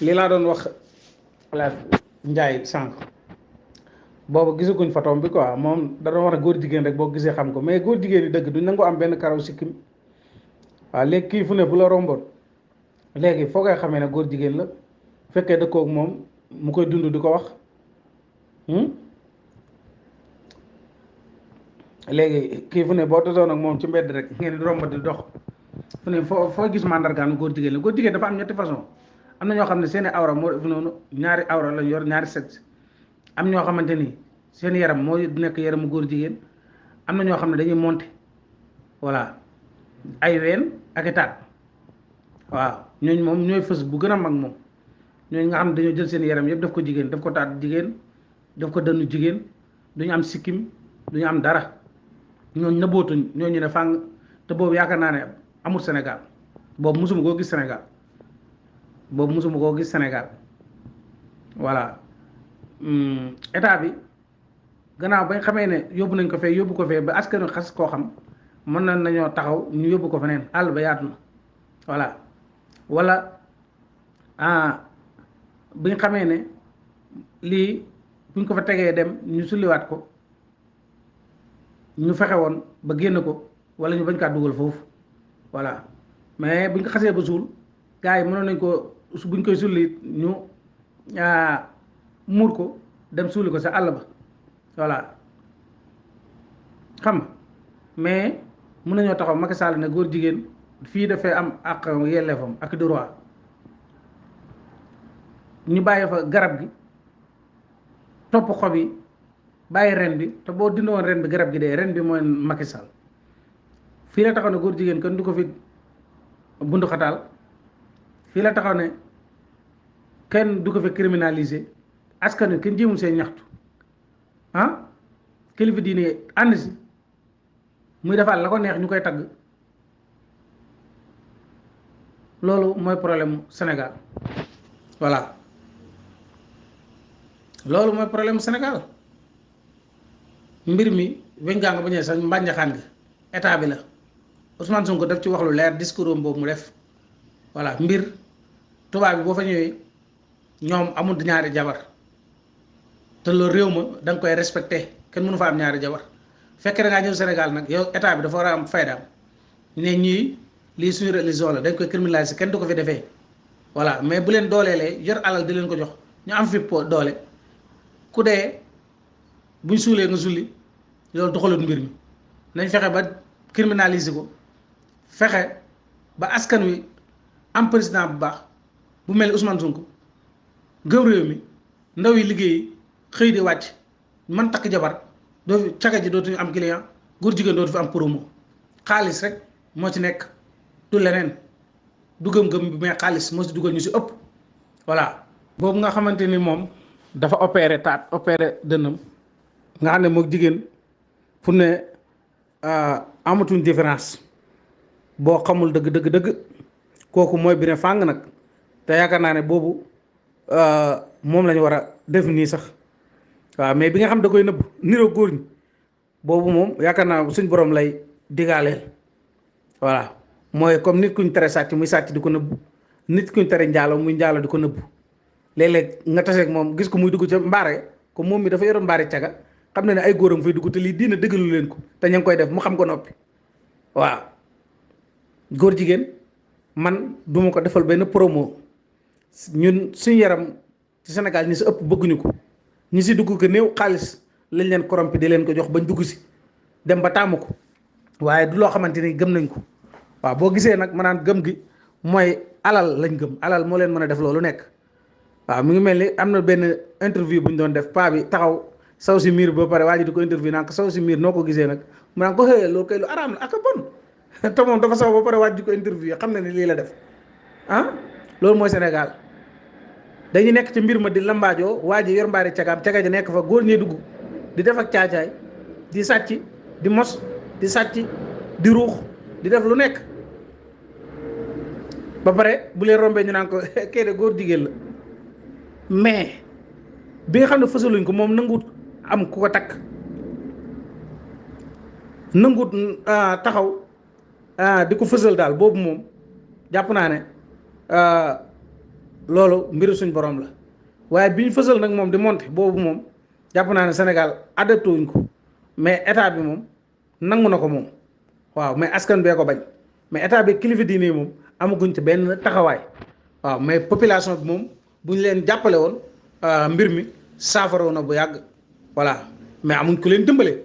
lii laa doon wax la njaay sànq boobu gisaguñ photom bi quoi moom da doon wax ne góor jigéen rek boo gisee xam ko mais góor jigéen yi dëgg duñ nangu am benn karaw sikkim waaw léegi kii fu ne bu la romboon léegi foo koy xamee ne góor jigéen la bu fekkee dëkkoog moom mu koy dund di ko wax léegi kii fu ne boo doon ak moom ci mbedd rek ngeen di romb di dox fu ne foo gis mandargaanu góor jigéen la góor jigéen dafa am ñetti façon am na ñoo xam ne seeni awra moo def noonu ñaari awra lañ yor ñaari sexe am ñoo xamante ni seen yaram moo nekk yaramu góor jigéen am na ñoo xam ne dañuy monter voilà ay ween ak i taat waaw ñooñu moom ñooy fës bu gën a mag moom ñooñu nga xam ne dañoo jël seen yaram yëpp daf ko jigéen daf ko taat jigéen daf ko dënnu jigéen duñu am sikkim duñu am dara ñooñu nëbbootuñ ñooñu ne fàng te boobu yaakaar naa ne amul Sénégal boobu mosuma koo gis Sénégal voilà état bi gannaaw bañ xamee ne yóbbu nañ ko fee yóbbu ko fee ba askanu xas koo xam mën nañoo taxaw ñu yóbbu ko feneen àll ba yaatu na voilà wala biñ xamee ne lii buñ ko fa tegee dem ñu sulliwaat ko ñu fexe woon ba génn ko wala ñu bañ kaa dugal foofu voilà mais buñ ko xasee ba suul gars yi mënoon nañ ko buñ koy sulli ñu muur ko dem suuli ko sa àll ba voilà xam mais mun nañoo taxaw Macky Sall ne góor jigéen fii dafay am ak yelleefam ak droit ñu bàyyi fa garab gi topp xob yi bàyyi ren bi te boo dindoon ren bi garab gi dee ren bi mooy Macky Sall fii la taxaw ne góor jigéen kenn du ko fi bundu xataal fii la taxaw ne kenn du ko fi criminaliser askan wi kenn jéemul seen ñaxtu kilifa diine ànd si muy defal la ko neex ñu koy tagg loolu mooy problème Sénégal voilà loolu mooy problème Sénégal mbir mi weñ gaa nga bañee sax mbànjaxaan gi état bi la Ousmane Sonko daf ci wax lu leer discours am boobu mu def voilà mbir tubaab bi boo fa ñëwee ñoom amul ñaari jabar te loolu réew ma da nga koy respecté kenn mënu fa am ñaari jabar fekkee da ngaa ñëw Sénégal nag yow état bi dafa war a am faydaam ne ñii lii suñu religion la dañ koy criminaliser kenn du ko fi defee voilà mais bu leen dooleelee yor alal di leen ko jox ñu am fi doole ku dee buñ suulee nga sulli loolu doxalut mbir mi nañ fexe ba criminaliser ko fexe ba askan wi am président bu baax bu mel ni Ousmane Sonko gëm réew mi ndaw yi liggéey xëy di wàcc man takk jabar doo fi caga ji dootuñu am client góor jigéen dootu fi am promo xaalis rek moo ci nekk du leneen du gëm-gëm bi mais xaalis moo si dugal ñu si ëpp voilà boobu nga xamante ni moom dafa opéré taat opéré dënnam nga xam ne moom jigéen fu ne amatuñ différence boo xamul dëgg kooku mooy bi ne fàng nag te yaakaar naa ne boobu moom la ñu war a def nii sax waaw mais bi nga xam da koy nëbb niroo góor ñi boobu moom yaakaar naa suñ borom lay digaaleel voilà mooy comme nit kuñ tere sàcc muy sàcc di ko nëbb nit kuñ tere njaalo muy njaalo di ko nëbb léeg-léeg nga taseeg moom gis ko muy dugg ca mbaare ko moom mi dafa yoroon mbaare caga xam na ne ay góoram fay dugg te lii diina dëggalu leen ko te ña ngi koy def mu xam ko noppi waaw góor jigéen man duma ko defal benn promo ñun suñu yaram ci Sénégal ñi si ëpp bëgguñu ko ñi si dugg ko néew xaalis lañ leen corrompi di leen ko jox bañ dugg si dem ba tàmm ko waaye du loo xamante ni gëm nañ ko waaw boo gisee nag maanaam gëm gi mooy alal lañ gëm alal moo leen mën a def loolu nekk waaw mu ngi mel ni am na benn interview bu ñu doon def paa bi taxaw saw si miir ba pare waa ji di ko interview naan ko saw si miir noo ko gisee nag mu naan ko xëyee loolu kay lu araam la ak a bon te moom dafa saw ba pare waa ji di ko interview xam na ni lii la def loolu mooy Sénégal dañuy nekk ci mbir ma di lambaajoo waa ji yor mbaari cagaam caga ji nekk fa góor ñee dugg di def ak caacaay di sàcc di mos di sàcc di ruux di def lu nekk ba pare bu leen rombee ñu naan ko kay de góor jigéen la mais bi nga xam ne fësaluñ ko moom nanguwut am ku ko takk nanguwut taxaw di ko fësal daal boobu moom jàpp naa ne loolu mbiru suñ borom la waaye bi ñu fësal nag moom di monter boobu moom jàpp naa ne Sénégal adapté wuñ ko mais état bi moom nangu na ko moom waaw mais askan bee ko bañ mais état bi kilifa diine moom amaguñ ci benn taxawaay waaw mais population bi moom bu ñu leen jàppale woon mbir mi saafara na bu yàgg voilà mais amuñ ku leen dimbale.